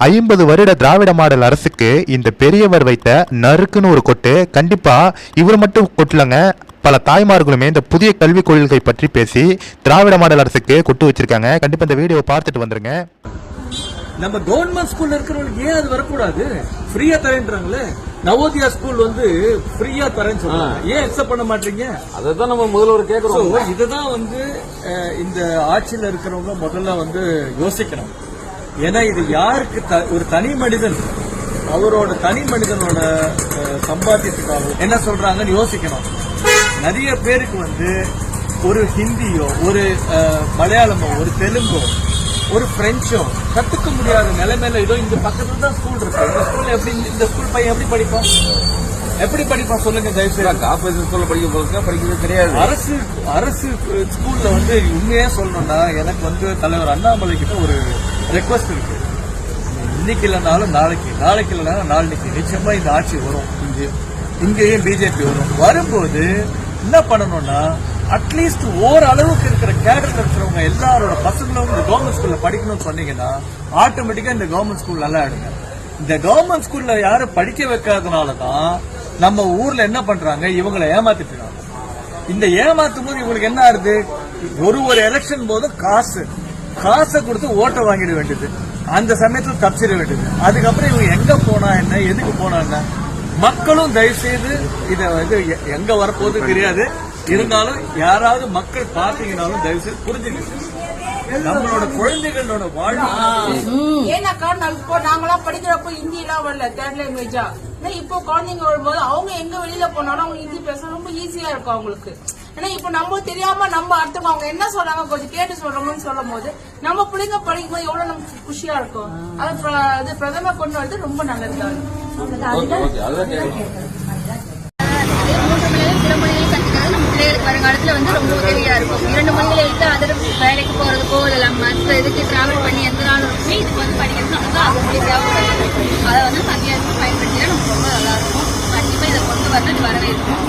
50 வருட திராவிட மாடல் அரசுக்கு இந்த பெரியவர் வைத்த நறுக்குன்னு ஒரு கொட்டு. கண்டிப்பா இவர் மட்டும் கொட்டலங்க, பல தாய்மார்களுமே இந்த புதிய கல்விக் கொள்கை பற்றி பேசி திராவிட மாடல் அரசுக்கு கொட்டு வச்சிருக்காங்க. கண்டிப்பா இந்த வீடியோ பார்த்துட்டு வந்துருங்க. நம்ம கவர்மெண்ட் ஸ்கூல்ல இருக்கிறவங்களுக்கு ஏன் அது வரக்கூடாது? ஃப்ரீயா தரேன்றாங்களே. நவோதயா ஸ்கூல் வந்து ஃப்ரீயா தரேன்னு சொல்றாங்க, ஏன் அக்செப்ட் பண்ண மாட்டீங்க? அதான் நம்ம முதல்வர் கேட்கிறோம். இதுதான் வந்து இந்த ஆட்சியில இருக்கிறவங்க முதல்ல வந்து யோசிக்கணும். ஏன்னா இது யாருக்கு ஒரு தனி மனிதன் அவரோட தனி மனிதனோட சம்பாத்தியத்துக்காக என்ன சொல்றாங்கன்னு யோசிக்கணும். நிறைய பேருக்கு வந்து ஒரு ஹிந்தியோ ஒரு மலையாளமோ ஒரு தெலுங்கோ ஒரு பிரெஞ்சோ கத்துக்க முடியாத நிலைமையில இதோ இந்த பக்கத்துல தான் ஸ்கூல் இருக்கு. இந்த ஸ்கூல்ல எப்படி இந்த ஸ்கூல் பையன் எப்படி படிப்பான் சொல்லுங்க தயவுசெய்து. கார்பரேஷன் ஸ்கூல்ல படிக்கிறது தெரியாது. அரசு ஸ்கூல்ல வந்து உண்மையா சொல்லணும்னா எனக்கு வந்து தலைவர் அண்ணாமலை கிட்ட ஒரு ரெக்வஸ்ட் இருக்கு. இன்னைக்கு இல்லைனாலும் நாளைக்கு இல்லைனாலும் நாளைக்கு நிச்சயமா இந்த ஆட்சி வரும். இங்கேயும் பிஜேபி வரும்போது என்ன பண்ணணும்னா அட்லீஸ்ட் ஓரளவுக்கு இருக்கிற கேடர்ல இருக்கிறவங்க எல்லாரோட பசங்களும் இந்த கவர்மெண்ட் ஸ்கூல்ல படிக்கணும்னு சொன்னீங்கன்னா ஆட்டோமேட்டிக்கா இந்த கவர்மெண்ட் ஸ்கூல் நல்லா ஆயிடுங்க. இந்த கவர்மெண்ட் ஸ்கூல்ல யாரும் படிக்க வைக்காதனாலதான் நம்ம ஊர்ல என்ன பண்றாங்க, இவங்களை ஏமாத்திட்டு. இந்த ஏமாத்தும் போது இவங்களுக்கு என்ன ஆகுது, ஒரு எலெக்ஷன் போது காசை கொடுத்து ஓட்டை வாங்கிட வேண்டியது, அந்த சமயத்துல தப்பிச்சிட வேண்டியது. அதுக்கப்புறம் இவங்க எங்க போனா என்ன, எதுக்கு போனா என்ன, மக்களும் தயவு செய்து இத வந்து எங்க வரப்போகுது தெரியாது. இருந்தாலும் யாராவது மக்கள் பாத்தீங்கன்னாலும் தயவு செய்து புரிஞ்சுக்க. நம்மளோட குழந்தைகளோட வாழ்க்கை ஏன்னாக்கா நாங்களாம் படிக்கிறப்போ ஹிந்தி எல்லாம் வரல, தேர்ட் லாங்குவேஜா. இப்போ குழந்தைங்க வரும்போது அவங்க எங்க வெளியில போனாலும் அவங்க ஹிந்தி பேச ரொம்ப ஈஸியா இருக்கும் அவங்களுக்கு. ஏன்னா இப்ப நம்ம தெரியாம நம்ம அடுத்தவங்க அவங்க என்ன சொல்றாங்க கொஞ்சம் கேட்டு சொல்றோம்னு சொல்லும் போது நம்ம பிள்ளைங்க படிக்கும் போது எவ்வளவு நமக்கு குஷியா இருக்கும். அது பிரதமர் கொண்டு வந்து ரொம்ப நல்லதுதான். வருங்காலத்துல வந்து ரொம்ப உதவியா இருக்கும். 2 மணிகளை எடுத்து அதர் வேலைக்கு போறதுக்கோ இல்லை மற்ற இதுக்கு டிராவல் பண்ணி எந்த நாளும் இதுக்கு வந்து படிக்கிறதுனால அது உதவியாகவும் கிடையாது. அதை வந்து மத்திய அரசு பயன்படுத்தினா நமக்கு ரொம்ப நல்லா இருக்கும். கண்டிப்பா இதை கொண்டு வரது வரவே இருக்கும்.